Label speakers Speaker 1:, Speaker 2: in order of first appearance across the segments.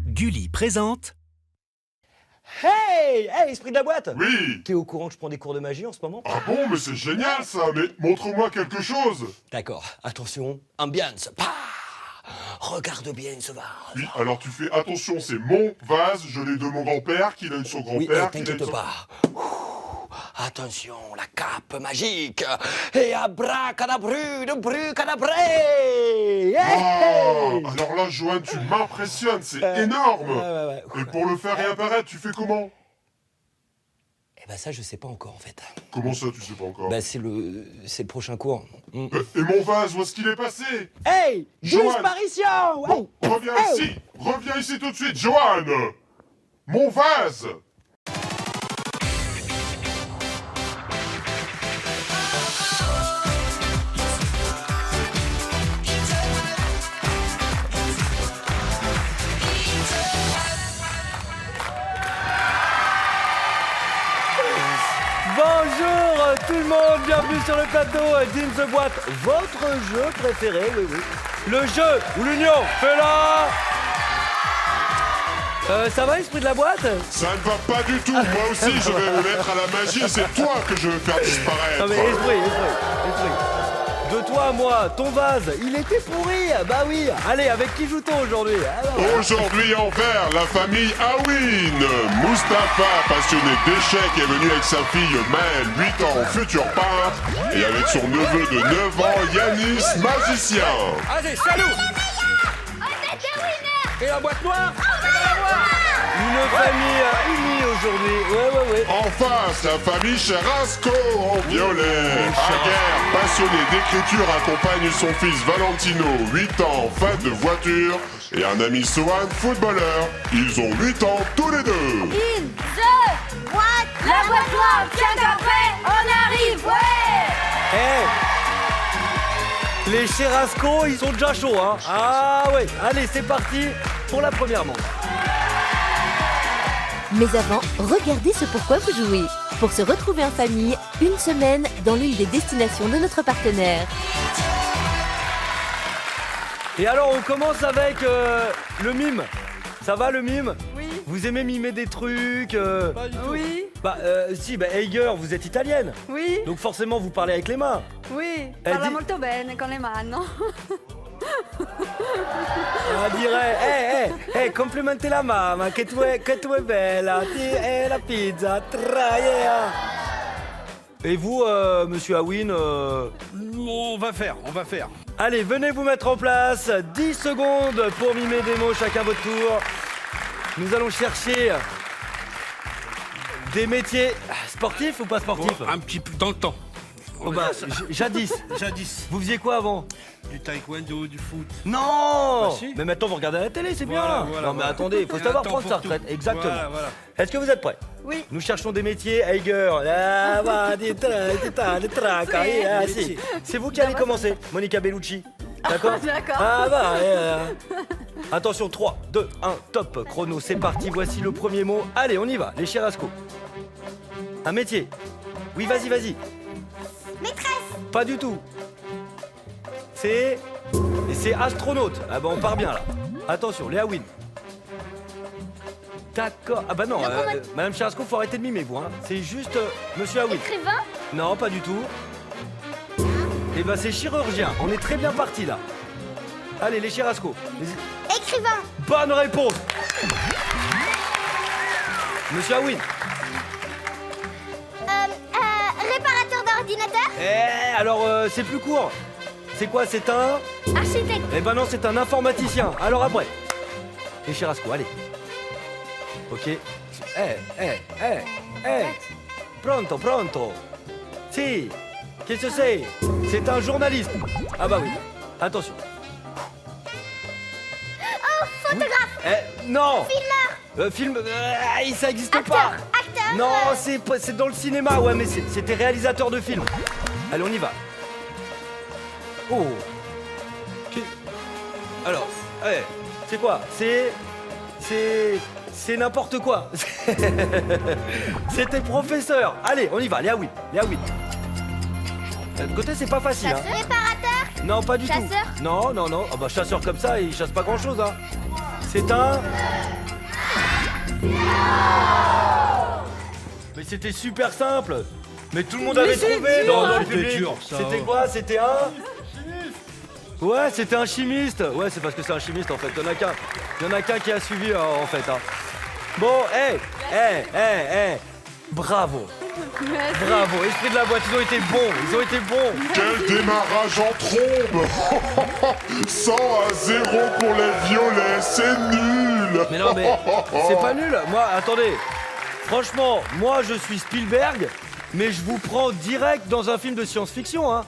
Speaker 1: Gulli présente.
Speaker 2: Hey, esprit de la boîte!
Speaker 3: Oui!
Speaker 2: T'es au courant que je prends des cours de magie en ce moment?
Speaker 3: Ah bon, mais c'est génial ça! Mais montre-moi quelque chose!
Speaker 2: D'accord, attention, ambiance. Pah, regarde bien ce vase.
Speaker 3: Oui, alors tu fais attention, c'est mon vase, je l'ai de mon grand-père, qu'il a eu de son
Speaker 2: Oui,
Speaker 3: grand-père, qu'il a eu de
Speaker 2: t'inquiète
Speaker 3: son...
Speaker 2: pas. Attention, la cape magique. Et abracadabru de brucadabré.
Speaker 3: Wow, alors là, Johan, tu m'impressionnes, c'est énorme!
Speaker 2: Ouais.
Speaker 3: Et pour le faire réapparaître, tu fais comment?
Speaker 2: Eh ben ça, je sais pas encore en fait.
Speaker 3: Comment ça, tu sais pas encore?
Speaker 2: Ben c'est le prochain cours.
Speaker 3: Et mon vase, où est-ce qu'il est passé?
Speaker 2: Hey,
Speaker 3: Johan.
Speaker 2: disparition!
Speaker 3: Bon, reviens ici tout de suite, Johan! Mon vase!
Speaker 2: Bonjour tout le monde, bienvenue sur le plateau d'In the Boîte, votre jeu préféré, oui. Le jeu où l'union fait la... ça va, esprit de la boîte?
Speaker 3: Ça ne va pas du tout, moi aussi je vais me mettre à la magie, c'est toi que je veux faire disparaître.
Speaker 2: Non mais esprit. De toi à moi, ton vase, il était pourri. Bah oui. Allez, avec qui joue-t-on aujourd'hui?
Speaker 3: Aujourd'hui en vert, la famille Awin. Mustapha, passionné d'échecs, est venu avec sa fille Maëlle, 8 ans, futur peintre, et avec son neveu de 9 ans, Yanis, magicien.
Speaker 2: Allez, salut. Et la boîte noire? Une famille unie aujourd'hui. Ouais.
Speaker 3: En face, la famille Cherasco en violet. Aguerre, passionné d'écriture, accompagne son fils Valentino, 8 ans, fan de voiture, et un ami Sohan, footballeur. Ils ont 8 ans tous les deux.
Speaker 4: In the boîte, la boîte noire, tiens d'après, on arrive, ouais.
Speaker 2: Les Cherasco, ils sont déjà chauds, hein. Ah ouais. Allez, c'est parti pour la première manche.
Speaker 5: Mais avant, regardez ce pourquoi vous jouez. Pour se retrouver en famille, une semaine dans l'une des destinations de notre partenaire.
Speaker 2: Et alors, on commence avec le mime. Ça va, le mime?
Speaker 6: Oui.
Speaker 2: Vous aimez mimer des trucs
Speaker 6: Pas du tout. Oui.
Speaker 2: Si, Heiger, vous êtes italienne.
Speaker 6: Oui.
Speaker 2: Donc forcément, vous parlez avec les mains.
Speaker 6: Oui.
Speaker 2: Elle
Speaker 6: Parla
Speaker 2: dit-
Speaker 6: molto bene con le mani.
Speaker 2: On dirait, complimentez la mamma, que tu es bella, et la pizza, traia. Et vous, monsieur Awin,
Speaker 1: On va faire.
Speaker 2: allez, venez vous mettre en place. 10 secondes pour mimer des mots, chacun votre tour. Nous allons chercher des métiers sportifs ou pas sportifs?
Speaker 1: Un petit peu dans le temps.
Speaker 2: Oh bah, jadis. Vous faisiez quoi avant?
Speaker 1: Du taekwondo, du foot.
Speaker 2: Non
Speaker 1: Bah, si.
Speaker 2: Mais maintenant, vous regardez à la télé, c'est
Speaker 1: Voilà,
Speaker 2: bien.
Speaker 1: voilà,
Speaker 2: Non mais
Speaker 1: voilà.
Speaker 2: attendez, il faut
Speaker 1: Il y a
Speaker 2: savoir
Speaker 1: un temps
Speaker 2: prendre sa
Speaker 1: pour
Speaker 2: retraite.
Speaker 1: tout.
Speaker 2: Exactement.
Speaker 1: Voilà.
Speaker 2: Est-ce que vous êtes prêts?
Speaker 6: Oui.
Speaker 2: Nous cherchons des métiers, Heiger. Si. C'est vous qui allez commencer, Monica Bellucci. D'accord?
Speaker 6: D'accord.
Speaker 2: Ah bah, attention, 3, 2, 1, top, chrono, c'est parti, voici le premier mot. Allez, on y va, les Cherasco. Un métier. Oui, vas-y.
Speaker 4: Maîtresse,
Speaker 2: Pas du tout. C'est astronaute. Ah bah on part bien là. Attention, Léa Win. D'accord. Ah bah non, Madame Cherasco, faut arrêter de mimer vous. Hein. C'est juste Monsieur Awin.
Speaker 4: écrivain,
Speaker 2: Non, pas du tout. Eh ben c'est chirurgien. On est très bien parti là. Allez, les Cherasco.
Speaker 4: écrivain,
Speaker 2: Bonne réponse. Monsieur Awin.
Speaker 4: réparateur d'ordinateur,
Speaker 2: Alors c'est plus court. C'est quoi? C'est un...
Speaker 4: architecte,
Speaker 2: Eh ben non, c'est un informaticien. Alors après. Les Cherasco, allez. Ok. Pronto. Si. Qu'est-ce que c'est? C'est un journaliste. Ah bah oui. Attention.
Speaker 4: oh, photographe,
Speaker 2: Non. Film. Ça existe pas.
Speaker 4: acteur,
Speaker 2: Non, c'est dans le cinéma. Ouais, mais c'était réalisateur de film. Allez, on y va. Oh. Alors, c'est quoi? C'est n'importe quoi. C'était professeur. Allez, on y va. Léa oui. De côté, c'est pas facile. Hein.
Speaker 4: réparateur,
Speaker 2: Non, pas du
Speaker 4: Chasseur?
Speaker 2: tout. Non, non, non. Ah bah chasseur comme ça, il chasse pas grand-chose, hein. C'est un... Mais c'était super simple. Mais tout le monde avait trouvé dans le
Speaker 1: C'était
Speaker 2: public.
Speaker 1: dur, ça.
Speaker 2: C'était quoi? C'était un... Ouais, c'était un chimiste. Ouais, c'est parce que c'est un chimiste en fait. Il y en a qu'un qui a suivi en fait. Hein. Bon, bravo.
Speaker 6: Merci.
Speaker 2: Bravo, esprit de la boîte, ils ont été bons.
Speaker 3: Quel démarrage en trombe 100 à 0 pour les violets, c'est nul.
Speaker 2: Mais non, mais c'est pas nul. Moi, attendez. Franchement, moi je suis Spielberg, mais je vous prends direct dans un film de science-fiction. Hein.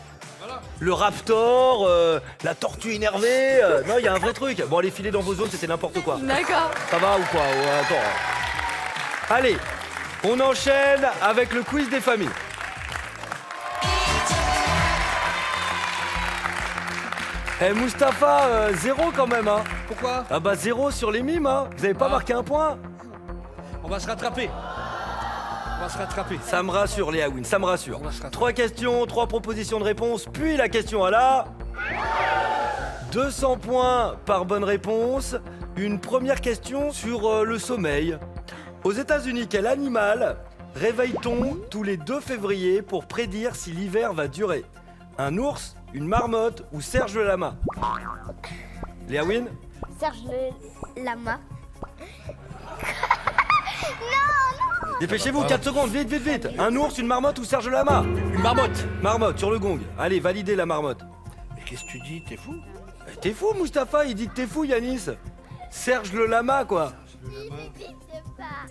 Speaker 2: Le Raptor, la tortue énervée. Non, il y a un vrai truc. Bon, allez, filer dans vos zones, c'était n'importe quoi.
Speaker 6: D'accord.
Speaker 2: Ça va ou quoi? Ouais, attends. Allez, on enchaîne avec le quiz des familles. Eh Mustapha, 0 quand même, hein.
Speaker 1: Pourquoi?
Speaker 2: Ah bah 0 sur les mimes, hein. Vous avez pas marqué un point?
Speaker 1: On va se rattraper.
Speaker 2: Ça me rassure, Léa Win, ça me rassure.
Speaker 1: On va se rattraper.
Speaker 2: 3 questions, 3 propositions de réponse, puis la question à la... 200 points par bonne réponse. Une première question sur le sommeil. Aux États-Unis, quel animal réveille-t-on tous les 2 février pour prédire si l'hiver va durer? Un ours, une marmotte ou Serge le lama? Léa Win?
Speaker 4: Serge le lama.
Speaker 2: Dépêchez-vous, 4 secondes, vite. Un ours, une marmotte ou Serge le lama?
Speaker 1: Une marmotte.
Speaker 2: Marmotte, sur le gong. Allez, validez la marmotte.
Speaker 1: Mais qu'est-ce que tu dis? T'es fou?
Speaker 2: T'es fou, Mustapha, il dit que t'es fou, Yanis. Serge le lama, quoi.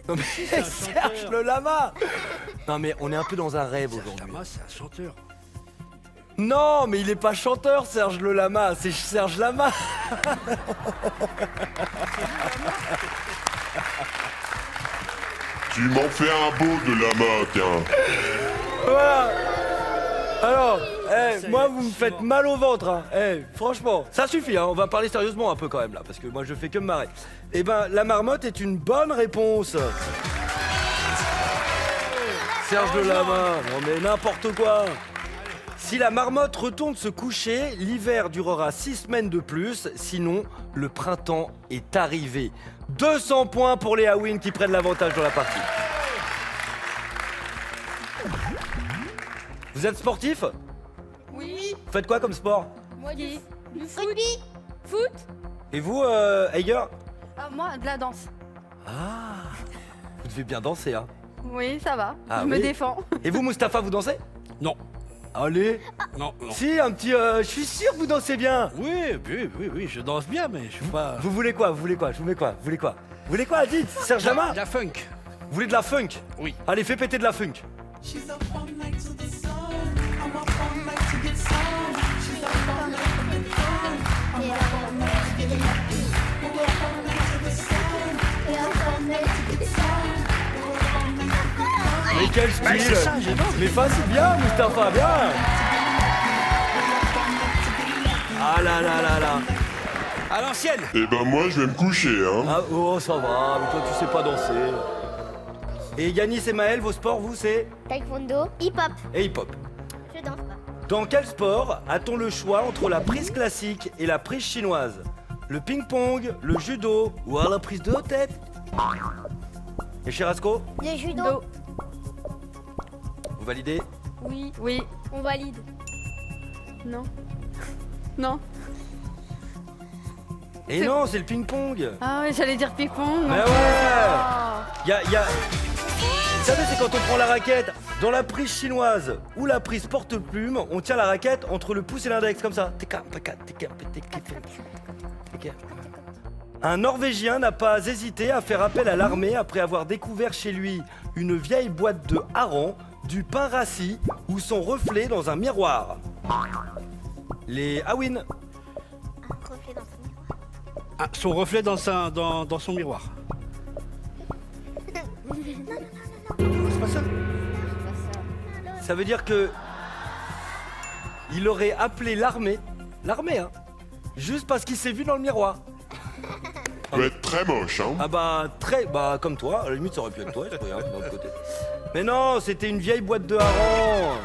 Speaker 2: Non mais Serge le lama. Non mais on est un peu dans un rêve aujourd'hui.
Speaker 1: Lama, c'est un chanteur.
Speaker 2: Non, mais il est pas chanteur, Serge le lama, c'est Serge Lama.
Speaker 3: Tu m'en fais un beau de lama, tiens.
Speaker 2: Voilà. Alors, moi vous me faites mal au ventre, hein. Franchement, ça suffit, hein. On va parler sérieusement un peu quand même là, parce que moi je fais que me marrer. Eh ben, la marmotte est une bonne réponse. Serge le lama, non mais n'importe quoi. Si la marmotte retourne se coucher, l'hiver durera 6 semaines de plus, sinon le printemps est arrivé. 200 points pour les Hawin qui prennent l'avantage dans la partie. Vous êtes sportif?
Speaker 6: Oui.
Speaker 2: Vous faites quoi comme sport?
Speaker 6: Moi, du foot.
Speaker 4: Rugby.
Speaker 6: Foot.
Speaker 2: Et vous, Heiger?
Speaker 6: Moi, de la danse.
Speaker 2: Ah, vous devez bien danser, hein.
Speaker 6: Oui, ça va.
Speaker 2: Ah
Speaker 6: je me
Speaker 2: oui.
Speaker 6: défends.
Speaker 2: Et vous, Mustapha, vous dansez?
Speaker 1: Non.
Speaker 2: Allez.
Speaker 1: Non.
Speaker 2: Si, un petit... je suis sûr que vous dansez bien.
Speaker 1: Oui, je danse bien, mais je suis pas...
Speaker 2: Vous voulez quoi? Je vous mets quoi? Vous voulez quoi? Vous voulez quoi? Dites, Serge Lama?
Speaker 1: La funk.
Speaker 2: Vous voulez de la funk?
Speaker 1: Oui.
Speaker 2: Allez, fais péter de la funk. Mais quel style!
Speaker 1: c'est ça, j'adore.
Speaker 2: Mais facile, bien, Mustapha, bien! Ah là là là là!
Speaker 1: À l'ancienne.
Speaker 3: Eh ben moi, je vais me coucher, hein.
Speaker 2: Ah, oh, ça va, mais toi, tu sais pas danser. Et Yanis et Maël, vos sports, vous, c'est?
Speaker 4: Taekwondo. Hip-hop.
Speaker 2: Et hip-hop.
Speaker 4: Je danse pas.
Speaker 2: Dans quel sport a-t-on le choix entre la prise classique et la prise chinoise? Le ping-pong, le judo ou alors la prise de tête? Et Cherasco,
Speaker 4: Le judo.
Speaker 6: Do.
Speaker 2: vous validez?
Speaker 6: Oui. Oui.
Speaker 4: On valide.
Speaker 6: Non. Non.
Speaker 2: Et non, c'est le ping-pong.
Speaker 6: Ah ouais, j'allais dire ping-pong.
Speaker 2: Mais
Speaker 6: non.
Speaker 2: ouais.
Speaker 6: Ah.
Speaker 2: Y a... Vous savez, c'est quand on prend la raquette dans la prise chinoise ou la prise porte-plume, on tient la raquette entre le pouce et l'index comme ça. Un Norvégien n'a pas hésité à faire appel à l'armée après avoir découvert chez lui une vieille boîte de hareng, du pain rassis ou son reflet dans un miroir. Les Hawin.
Speaker 4: Un reflet dans son miroir.
Speaker 1: Ah, son reflet dans son miroir. C'est pas ça?
Speaker 2: Ça veut dire que il aurait appelé l'armée, hein, juste parce qu'il s'est vu dans le miroir.
Speaker 3: Ça peut être très moche, hein.
Speaker 2: Ah bah comme toi, à la limite ça aurait pu être toi, je regarde d'un autre côté. Mais non, c'était une vieille boîte de hareng.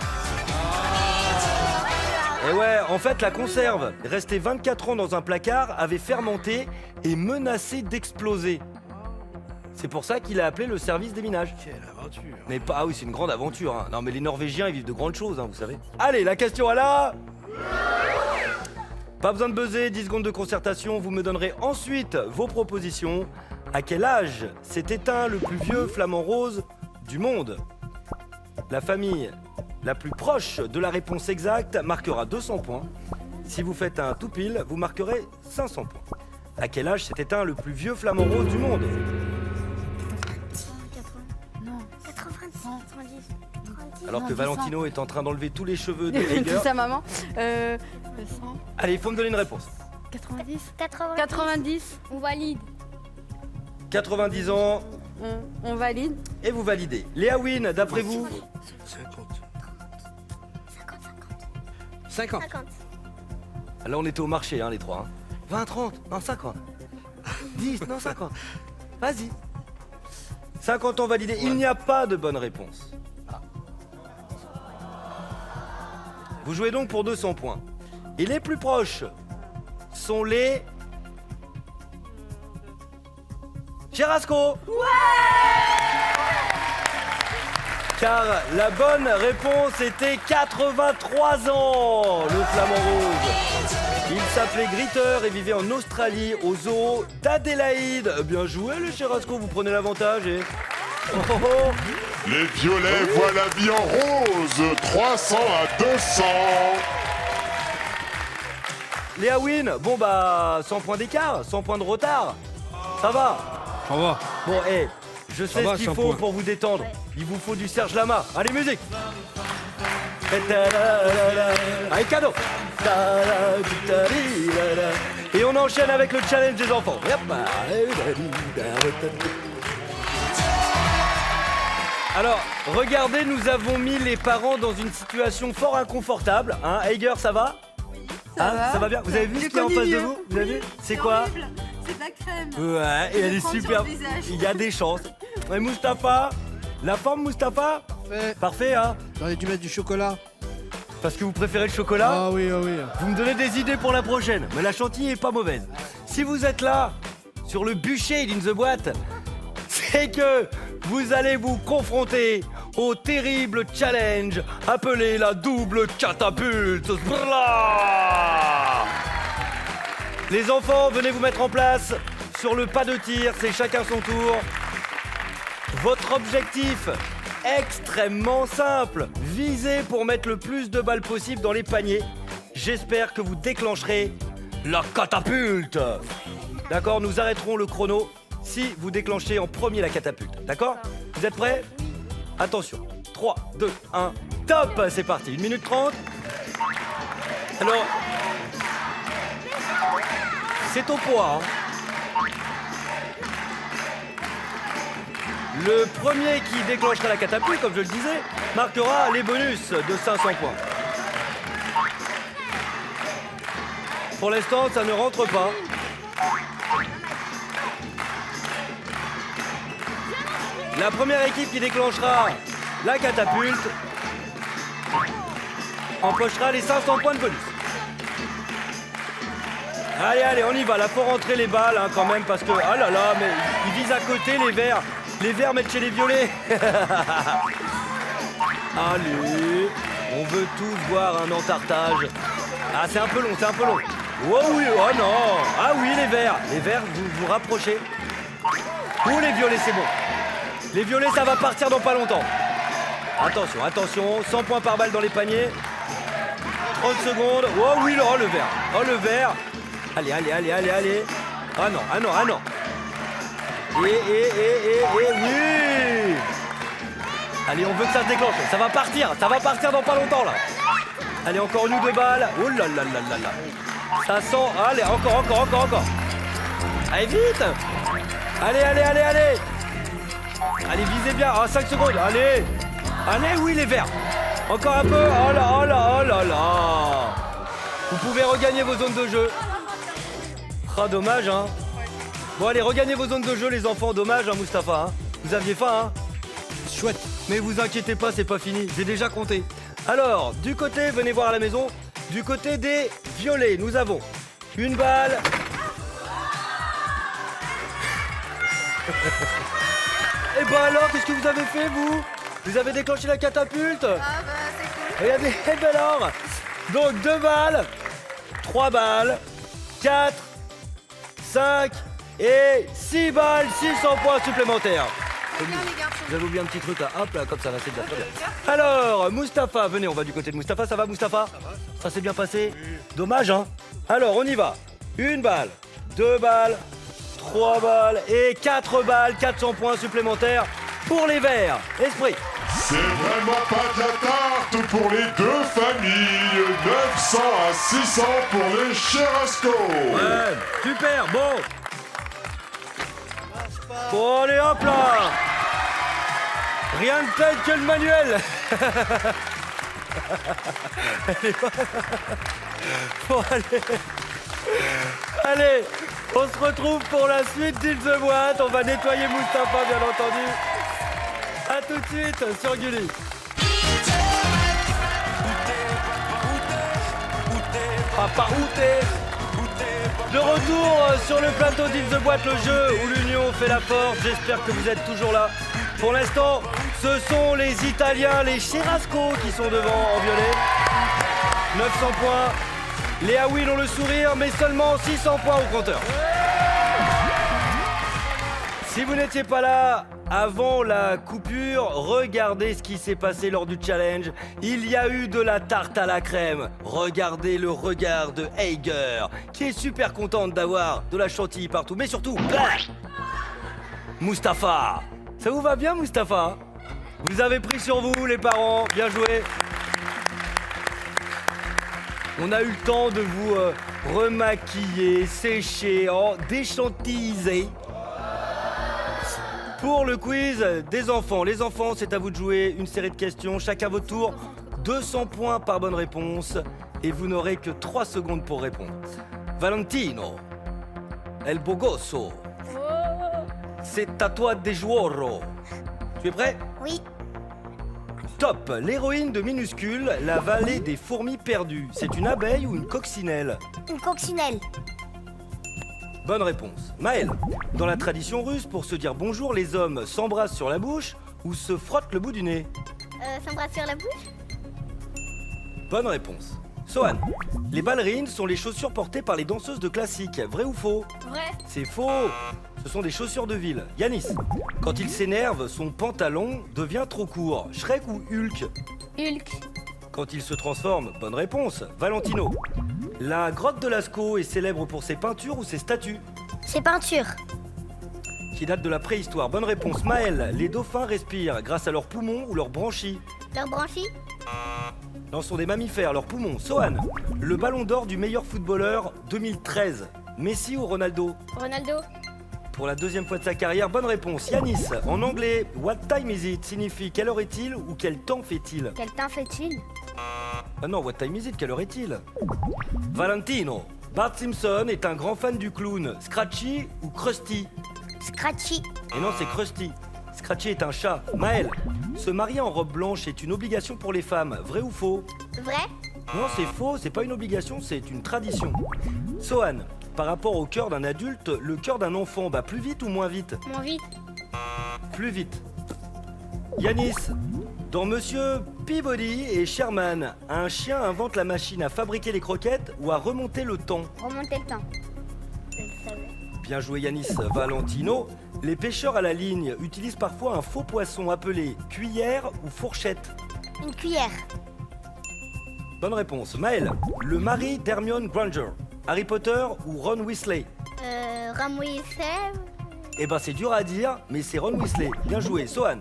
Speaker 2: Et ouais, en fait, la conserve, restée 24 ans dans un placard, avait fermenté et menacé d'exploser. C'est pour ça qu'il a appelé le service des minages.
Speaker 1: Quelle aventure.
Speaker 2: Mais pas, ah oui, c'est une grande aventure. Hein. Non, mais les Norvégiens, ils vivent de grandes choses, hein, vous savez. Allez, la question est là. Pas besoin de buzzer, 10 secondes de concertation. Vous me donnerez ensuite vos propositions. À quel âge s'est éteint le plus vieux flamant rose du monde? La famille la plus proche de la réponse exacte marquera 200 points. Si vous faites un tout pile, vous marquerez 500 points. À quel âge s'est éteint le plus vieux flamant rose du monde?
Speaker 4: 90.
Speaker 2: Alors que
Speaker 6: Non,
Speaker 2: Valentino est en train d'enlever tous les cheveux de Hager.
Speaker 6: C'est sa maman. 100.
Speaker 2: Allez, il faut me donner une réponse.
Speaker 6: 90.
Speaker 4: 90.
Speaker 6: On valide.
Speaker 2: 90 ans,
Speaker 6: On valide.
Speaker 2: et vous validez. Léa Wynn, d'après vous?
Speaker 1: 50.
Speaker 4: 50.
Speaker 1: 50.
Speaker 2: Là, on était au marché, hein, les trois. Hein. 20, 30, non, 50. 10, non, 50. Vas-y. 50 ans validés. Il n'y a pas de bonne réponse. Vous jouez donc pour 200 points. Et les plus proches sont les... Cherasco. Car la bonne réponse était 83 ans, le flamant rose. Il s'appelait Gritter et vivait en Australie, au zoo d'Adélaïde. Bien joué, les Cherasco, vous prenez l'avantage et... Oh, oh, oh.
Speaker 3: Les violets voient la vie en rose. 300 à 200.
Speaker 2: Léa Wynn, bon bah, 100 points d'écart, 100 points de retard. Ça va.
Speaker 1: Au revoir.
Speaker 2: Bon, je sais
Speaker 1: va,
Speaker 2: ce qu'il
Speaker 1: 100
Speaker 2: faut
Speaker 1: points.
Speaker 2: pour vous détendre. Il vous faut du Serge Lama. Allez, musique. Allez, cadeau. Et on enchaîne avec le challenge des enfants. Alors, regardez, nous avons mis les parents dans une situation fort inconfortable. Hein, Hager, ça va?
Speaker 6: va.
Speaker 2: Ça va bien? Vous avez vu ce qu'il y a en face de vous? Vous avez vu? C'est quoi?
Speaker 6: C'est de la crème.
Speaker 2: Ouais, et elle est
Speaker 6: prend sur
Speaker 2: super.
Speaker 6: le visage.
Speaker 2: Il y a des chances. Et Mustapha? La forme, Mustapha? Parfait, hein?
Speaker 1: J'aurais dû mettre du chocolat.
Speaker 2: Parce que vous préférez le chocolat?
Speaker 1: Ah oui, ah oui.
Speaker 2: Vous me donnez des idées pour la prochaine, mais la chantilly est pas mauvaise. Si vous êtes là, sur le bûcher d'In the Boîte, c'est que vous allez vous confronter au terrible challenge appelé la double catapulte. Brrla. Les enfants, venez vous mettre en place sur le pas de tir, c'est chacun son tour. Votre objectif, extrêmement simple, visez pour mettre le plus de balles possible dans les paniers. J'espère que vous déclencherez la catapulte. D'accord, nous arrêterons le chrono si vous déclenchez en premier la catapulte. D'accord? Vous êtes prêts? Attention, 3, 2, 1, top. C'est parti, 1 minute 30. Alors, c'est au poids. Hein. Le premier qui déclenchera la catapulte, comme je le disais, marquera les bonus de 500 points. Pour l'instant, ça ne rentre pas. La première équipe qui déclenchera la catapulte empochera les 500 points de bonus. Allez, allez, on y va. Là, faut rentrer les balles hein, quand même parce que... Ah là là, mais ils visent à côté les verts. Les verts mettent chez les violets. Allez, on veut tous voir un entartage. Ah, c'est un peu long, c'est un peu long. Oh oui, oh non. Ah oui, les verts. Les verts, vous vous rapprochez. Ou les violets, c'est bon. Les violets, ça va partir dans pas longtemps. Attention, attention. 100 points par balle dans les paniers. 30 secondes. Oh oui, oh le vert. Oh le vert. Allez, allez, allez, allez, allez. Ah non, ah non, ah non. Et oui. Allez, on veut que ça se déclenche. Ça va partir dans pas longtemps là. Allez, encore une ou deux balles. Oh là là là là là. Ça sent. Allez, encore. Allez, vite. Allez, allez, allez, allez. Allez, visez bien. Ah, 5 secondes. Allez. Allez, oui, les verts. Encore un peu. Oh là, oh là, oh là là. Vous pouvez regagner vos zones de jeu. Ah, dommage, hein. Bon, allez, regagnez vos zones de jeu, les enfants. Dommage, hein, Mustapha. Hein. Vous aviez faim, hein.
Speaker 1: Chouette.
Speaker 2: Mais vous inquiétez pas, c'est pas fini. J'ai déjà compté. Alors, du côté, venez voir à la maison. Du côté des violets, nous avons une balle. Et ben alors, qu'est-ce que vous avez fait, vous? Vous avez déclenché la catapulte?
Speaker 6: Ah bah c'est cool.
Speaker 2: Regardez, et ben alors. Donc 2 balles, 3 balles, 4, 5 et 6 balles, 600 points supplémentaires.
Speaker 6: Très bien les garçons.
Speaker 2: Vous avez oublié un petit truc là, hop là, comme ça, là c'est déjà très bien. Alors, Mustapha, venez, on va du côté de Mustapha, ça va Mustapha? Ça s'est bien passé? Dommage, hein? Alors, on y va. 1 balle, 2 balles, 3 balles et 4 balles, 400 points supplémentaires pour les verts. Esprit.
Speaker 3: C'est vraiment pas de la tarte pour les deux familles. 900 à 600 pour les Cherasco.
Speaker 2: Ouais, super, bon. Bon, allez, hop là. Rien de tel que le manuel. Bon, allez. Allez, on se retrouve pour la suite d'Île the Boîte. On va nettoyer Mustapha, bien entendu. A tout de suite sur Gulli. Papa, où t'es? De retour sur le plateau d'Île the Boîte, le jeu où l'union fait la force. J'espère que vous êtes toujours là. Pour l'instant, ce sont les Italiens, les Cherasco qui sont devant en violet. 900 points. Les Awil ont le sourire, mais seulement 600 points au compteur. Si vous n'étiez pas là avant la coupure, regardez ce qui s'est passé lors du challenge. Il y a eu de la tarte à la crème. Regardez le regard de Heiger, qui est super contente d'avoir de la chantilly partout. Mais surtout, Mustapha. Ça vous va bien, Mustapha? Vous avez pris sur vous, les parents. Bien joué. On a eu le temps de vous remaquiller, sécher, déchantilliser. Pour le quiz des enfants. Les enfants, c'est à vous de jouer. Une série de questions, chacun votre tour. 200 points par bonne réponse. Et vous n'aurez que 3 secondes pour répondre. Valentino. El Bogoso. C'est à toi de jouer. Tu es prêt?
Speaker 4: Oui.
Speaker 2: Top. L'héroïne de Minuscule, la vallée des fourmis perdues. C'est une abeille ou une coccinelle?
Speaker 4: Une coccinelle.
Speaker 2: Bonne réponse. Maël, dans la tradition russe, pour se dire bonjour, les hommes s'embrassent sur la bouche ou se frottent le bout du nez?
Speaker 4: S'embrasse sur la bouche.
Speaker 2: Bonne réponse. Sohan, les ballerines sont les chaussures portées par les danseuses de classique. Vrai ou faux?
Speaker 6: Vrai.
Speaker 2: C'est faux. Ce sont des chaussures de ville. Yanis, quand il s'énerve, son pantalon devient trop court. Shrek ou Hulk?
Speaker 6: Hulk.
Speaker 2: Quand il se transforme, bonne réponse. Valentino, la grotte de Lascaux est célèbre pour ses peintures ou ses statues?
Speaker 4: C'est peinture.
Speaker 2: Qui date de la préhistoire. Bonne réponse. Maël, les dauphins respirent grâce à leurs poumons ou leurs branchies?
Speaker 4: Leur branchie.
Speaker 2: Non, ce sont des mammifères, leurs poumons. Sohan, le ballon d'or du meilleur footballeur 2013. Messi ou Ronaldo?
Speaker 6: Ronaldo.
Speaker 2: Pour la deuxième fois de sa carrière, bonne réponse. Yanis, en anglais, what time is it signifie quelle heure est-il ou quel temps fait-il?
Speaker 4: Quel temps fait-il?
Speaker 2: Ah non, what time is it, quelle heure est-il? Valentino, Bart Simpson est un grand fan du clown. Scratchy ou Krusty?
Speaker 4: Scratchy.
Speaker 2: Et non, c'est Krusty. Scratchy est un chat. Maël, se marier en robe blanche est une obligation pour les femmes. Vrai ou faux?
Speaker 4: Vrai.
Speaker 2: Non, c'est faux, c'est pas une obligation, c'est une tradition. Sohan, par rapport au cœur d'un adulte, le cœur d'un enfant bat plus vite ou moins vite?
Speaker 6: Moins vite.
Speaker 2: Plus vite. Yanis, dans Monsieur Peabody et Sherman, un chien invente la machine à fabriquer les croquettes ou à remonter le temps?
Speaker 4: Remonter le temps. Je le savais.
Speaker 2: Bien joué Yanis. Valentino, les pêcheurs à la ligne utilisent parfois un faux poisson appelé cuillère ou fourchette?
Speaker 4: Une cuillère.
Speaker 2: Bonne réponse. Maël, le mari d'Hermione Granger, Harry Potter ou Ron Weasley?
Speaker 4: Ramouille sève.
Speaker 2: Eh ben c'est dur à dire, mais c'est Ron Weasley. Bien joué. Sohan,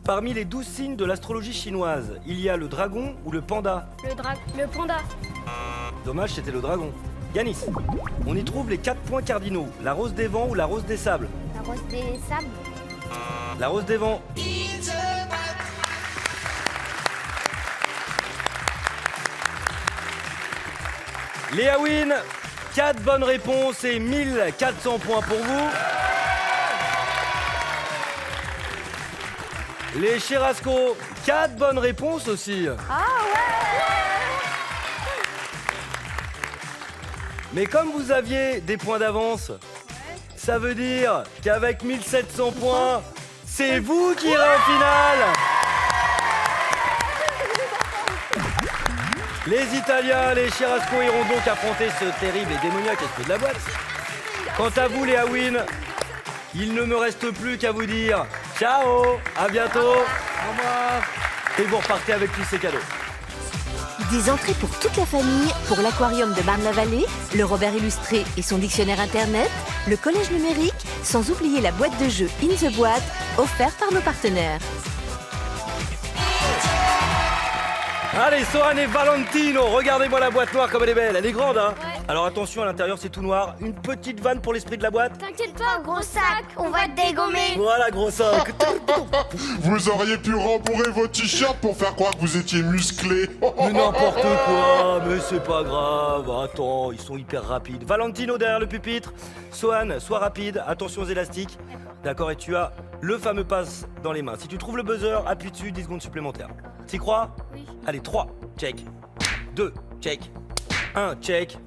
Speaker 2: parmi les 12 signes de l'astrologie chinoise, il y a le dragon ou le panda?
Speaker 6: Le panda.
Speaker 2: Dommage, c'était le dragon. Yanis, on y trouve les 4 points cardinaux. La rose des vents ou la rose des sables?
Speaker 4: La rose des sables.
Speaker 2: La rose des vents. Léa Win, 4 bonnes réponses et 1400 points pour vous. Les Cherasco, 4 bonnes réponses aussi.
Speaker 6: Ah ouais.
Speaker 2: Mais comme vous aviez des points d'avance, ça veut dire qu'avec 1700 points, c'est vous qui irez en finale. Les Italiens, les Chirasco iront donc affronter ce terrible et démoniaque esprit de la boîte. Quant à vous, les Awin, il ne me reste plus qu'à vous dire ciao, à bientôt, au revoir, et vous repartez avec tous ces cadeaux.
Speaker 5: Des entrées pour toute la famille, pour l'aquarium de Marne-la-Vallée, le Robert illustré et son dictionnaire internet, le collège numérique, sans oublier la boîte de jeux In the Boîte, offerte par nos partenaires.
Speaker 2: Allez, Sohan et Valentino, regardez-moi la boîte noire comme elle est belle, elle est grande, hein.
Speaker 6: Ouais.
Speaker 2: Alors attention, à l'intérieur c'est tout noir, une petite vanne pour l'esprit de la boîte.
Speaker 6: T'inquiète pas, gros sac, on va te dégommer.
Speaker 2: Voilà, gros sac.
Speaker 3: Vous auriez pu rembourrer vos t-shirts pour faire croire que vous étiez musclé.
Speaker 2: Mais n'importe quoi, mais c'est pas grave. Attends, ils sont hyper rapides. Valentino derrière le pupitre. Sohan, sois rapide, attention aux élastiques. D'accord, et tu as le fameux pass dans les mains. Si tu trouves le buzzer, appuie dessus, 10 secondes supplémentaires. T'y crois?
Speaker 6: Oui.
Speaker 2: Allez, 3, check. 2, check. 1, check.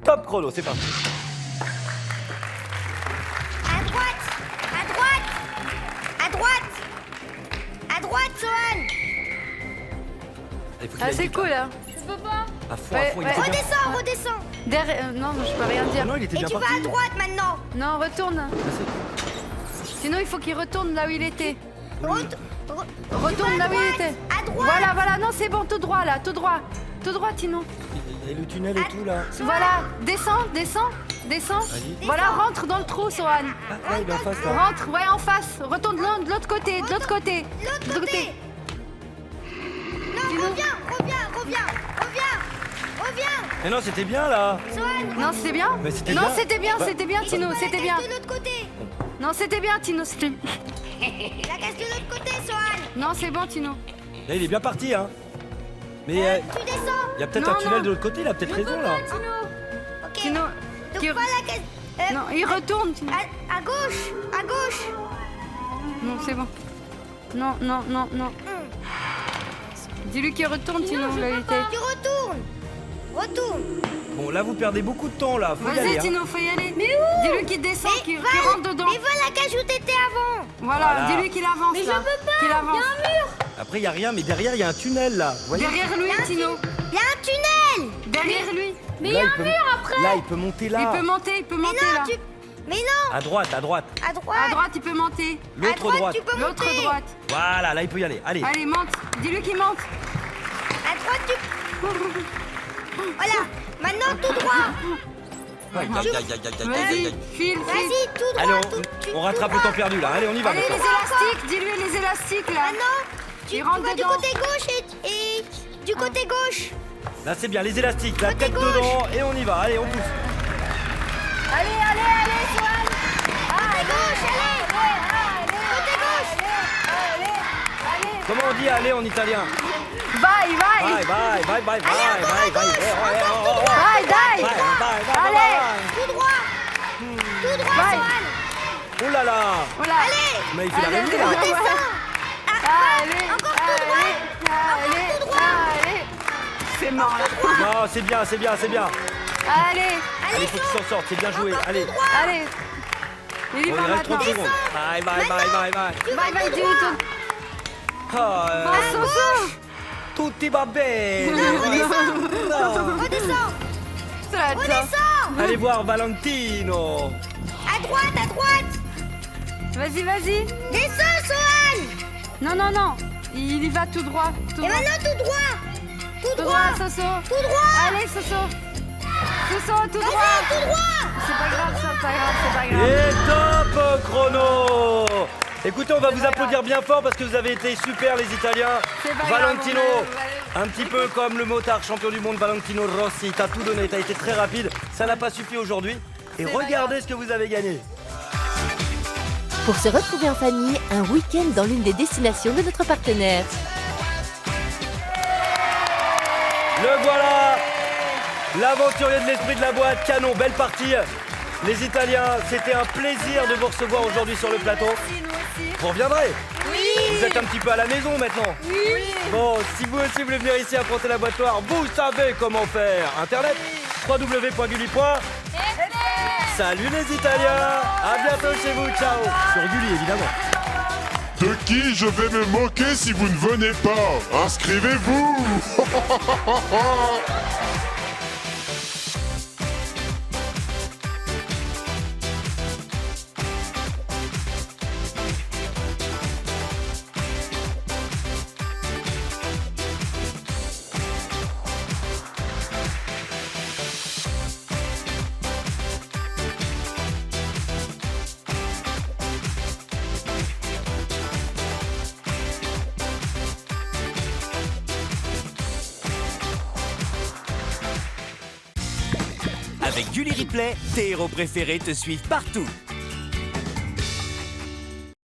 Speaker 2: Top chrono, c'est parti.
Speaker 4: À droite, à droite, à droite, à droite, Sohan.
Speaker 2: Allez, faut qu'il
Speaker 7: Ah,
Speaker 2: aille
Speaker 7: c'est
Speaker 2: vite,
Speaker 7: cool,
Speaker 2: là.
Speaker 7: hein.
Speaker 6: Je peux pas.
Speaker 2: À fond,
Speaker 7: Ouais,
Speaker 2: à fond, il
Speaker 7: ouais.
Speaker 2: était bien.
Speaker 4: Redescends, redescends.
Speaker 7: Derrière, non, je peux rien
Speaker 2: Ah
Speaker 7: dire.
Speaker 2: non, il était
Speaker 4: Et
Speaker 2: bien
Speaker 4: tu
Speaker 2: parti.
Speaker 4: vas à droite maintenant.
Speaker 7: Non, retourne.
Speaker 2: Ah, c'est-
Speaker 7: Sinon, il faut qu'il retourne là où il était.
Speaker 4: Retourne
Speaker 7: Retourne là où il était.
Speaker 4: à droite.
Speaker 7: Voilà, voilà, non, c'est bon, tout droit là, tout droit. Tout droit, Tino.
Speaker 2: Il y a le tunnel et tout là.
Speaker 7: Voilà, descends, descends, descends.
Speaker 2: Vas-y.
Speaker 7: Voilà, rentre dans le trou, Sohan.
Speaker 2: Ah, là, il est en face là.
Speaker 7: Rentre, ouais, en face. Retourne de l'autre côté, de l'autre côté.
Speaker 4: De l'autre côté. Non, reviens, reviens.
Speaker 2: Mais non, c'était bien là.
Speaker 4: Sohan,
Speaker 7: Non, c'était bien.
Speaker 2: Mais c'était
Speaker 7: Non,
Speaker 2: bien.
Speaker 7: c'était bien,
Speaker 2: Bah-
Speaker 7: c'était bien, Tino, c'était bien.
Speaker 4: de l'autre côté.
Speaker 7: Non, c'était bien, Tino, c'était.
Speaker 4: La casse de l'autre côté, Sohan.
Speaker 7: Non, c'est bon, Tino.
Speaker 2: Là, il est bien parti, hein. Mais
Speaker 4: Tu descends.
Speaker 2: il y a peut-être
Speaker 7: Non,
Speaker 2: un tunnel
Speaker 7: non.
Speaker 2: de l'autre côté, il a peut-être raison là.
Speaker 4: Ok.
Speaker 7: Tino.
Speaker 4: Donc
Speaker 7: qui-
Speaker 4: voilà la casse.
Speaker 7: Non, il retourne, Tino.
Speaker 4: À gauche, à gauche.
Speaker 7: Non, c'est bon. Non, non, non, non. Dis-lui qu'il retourne, Tino, là où il était.
Speaker 4: Tu retournes. Retourne.
Speaker 2: Bon, là, vous perdez beaucoup de temps là. Faut y aller.
Speaker 7: Vas-y,
Speaker 2: hein.
Speaker 7: Tino, faut y aller. Mais où? Dis-lui qu'il descend, qu'il rentre dedans.
Speaker 4: Mais va la cage où t'étais avant.
Speaker 7: Voilà,
Speaker 2: Voilà.
Speaker 7: dis-lui qu'il avance
Speaker 6: Mais je
Speaker 7: là.
Speaker 6: peux pas,
Speaker 7: Qu'il
Speaker 6: y a
Speaker 7: avance.
Speaker 6: un mur.
Speaker 2: Après, il y a rien, mais derrière, il y a un tunnel là. Vous voyez
Speaker 7: Derrière lui, Tino.
Speaker 4: Il y a un tunnel.
Speaker 7: Derrière lui.
Speaker 6: Mais il y
Speaker 2: Là,
Speaker 6: a
Speaker 2: il
Speaker 6: un
Speaker 2: peut-
Speaker 6: mur après.
Speaker 2: Là, il peut monter là.
Speaker 7: Il peut monter
Speaker 4: Mais
Speaker 7: là.
Speaker 4: non, Mais non.
Speaker 2: À droite, à droite.
Speaker 4: À droite.
Speaker 7: À droite, il peut monter.
Speaker 2: L'autre
Speaker 4: à
Speaker 2: droite.
Speaker 4: tu peux
Speaker 7: L'autre
Speaker 4: monter.
Speaker 7: droite.
Speaker 2: Voilà, là, il peut y aller. Allez.
Speaker 7: Allez, monte. Dis-lui qu'il monte.
Speaker 4: À droite, tu. Voilà. Maintenant, tout droit.
Speaker 7: Vas-y, file, file.
Speaker 4: Vas-y, tout droit.
Speaker 2: Allez,
Speaker 4: tout
Speaker 2: on rattrape le temps perdu là. Allez, on y va
Speaker 7: Allez, les
Speaker 2: maintenant.
Speaker 7: élastiques. Dis-lui les élastiques là.
Speaker 4: Maintenant, tu
Speaker 7: Il rentre
Speaker 4: vas du
Speaker 7: dedans.
Speaker 4: côté gauche et du côté gauche.
Speaker 2: Là, c'est bien, les élastiques, la
Speaker 4: Côté
Speaker 2: tête
Speaker 4: gauche.
Speaker 2: dedans et on y va. Allez, on pousse.
Speaker 4: Allez, Sohan. Côté gauche, allez. Côté gauche.
Speaker 2: Comment on dit aller en italien?
Speaker 7: Bye, bye.
Speaker 2: Bye, bye, bye, bye, bye, bye, bye.
Speaker 7: Bye,
Speaker 2: Bye,
Speaker 7: bye.
Speaker 2: bye, bye,
Speaker 7: Allez.
Speaker 4: Tout droit. Tout droit,
Speaker 7: Bye.
Speaker 4: Sohan.
Speaker 2: Oh là là.
Speaker 7: Voilà.
Speaker 4: Allez.
Speaker 2: Mais il fait la
Speaker 7: Allez,
Speaker 2: réunion,
Speaker 7: allez,
Speaker 2: là.
Speaker 4: Redescends.
Speaker 7: Allez,
Speaker 4: Encore tout droit.
Speaker 7: allez,
Speaker 4: tout droit.
Speaker 7: allez. C'est mort là.
Speaker 2: Non, c'est bien, c'est bien, c'est bien.
Speaker 7: Allez,
Speaker 2: Allez, faut qu'il s'en sorte, c'est bien joué. Allez.
Speaker 7: allez. Il y
Speaker 2: Bon,
Speaker 7: va
Speaker 2: il reste 30
Speaker 7: maintenant.
Speaker 2: secondes. Bye, bye, bye, bye, bye.
Speaker 7: Bye, bye, dis-lui tout.
Speaker 2: Ah,
Speaker 7: Oh, Soso.
Speaker 2: tutti va bene.
Speaker 4: Redescends. Redescends.
Speaker 2: Allez voir Valentino.
Speaker 4: À droite.
Speaker 7: Vas-y, vas-y.
Speaker 4: Descends, Sohan.
Speaker 7: Non, non, non. Il y va tout droit. Tout
Speaker 4: Et
Speaker 7: droit.
Speaker 4: maintenant, tout droit. Tout
Speaker 7: Tout
Speaker 4: droit.
Speaker 7: droit, Soso.
Speaker 4: Tout droit.
Speaker 7: Allez, Soso. Soso, tout droit.
Speaker 4: Vas-y, tout droit.
Speaker 7: C'est pas grave, ça, c'est pas grave, c'est pas grave.
Speaker 2: Et top chrono. Écoutez, on va vous applaudir bien fort parce que vous avez été super les Italiens.
Speaker 7: C'est pas
Speaker 2: Valentino,
Speaker 7: grave,
Speaker 2: un petit peu comme le motard champion du monde Valentino Rossi, t'as tout donné, t'as été très rapide. Ça n'a pas suffi aujourd'hui. Et regardez ce que vous avez gagné.
Speaker 5: Pour se retrouver en famille, un week-end dans l'une des destinations de notre partenaire.
Speaker 2: Le voilà, l'aventurier de l'esprit de la boîte, canon, belle partie. Les Italiens, c'était un plaisir de vous recevoir aujourd'hui sur le plateau. Vous reviendrez? Vous êtes un petit peu à la maison maintenant. Bon, si vous aussi voulez venir ici affronter la boîte noire, vous savez comment faire. Internet, www.gulli.fr. Salut les Italiens. À bientôt chez vous. Ciao. Sur Gulli, évidemment.
Speaker 3: De qui je vais me moquer si vous ne venez pas? Inscrivez-vous.
Speaker 8: Avec Gulli Replay, tes héros préférés te suivent partout.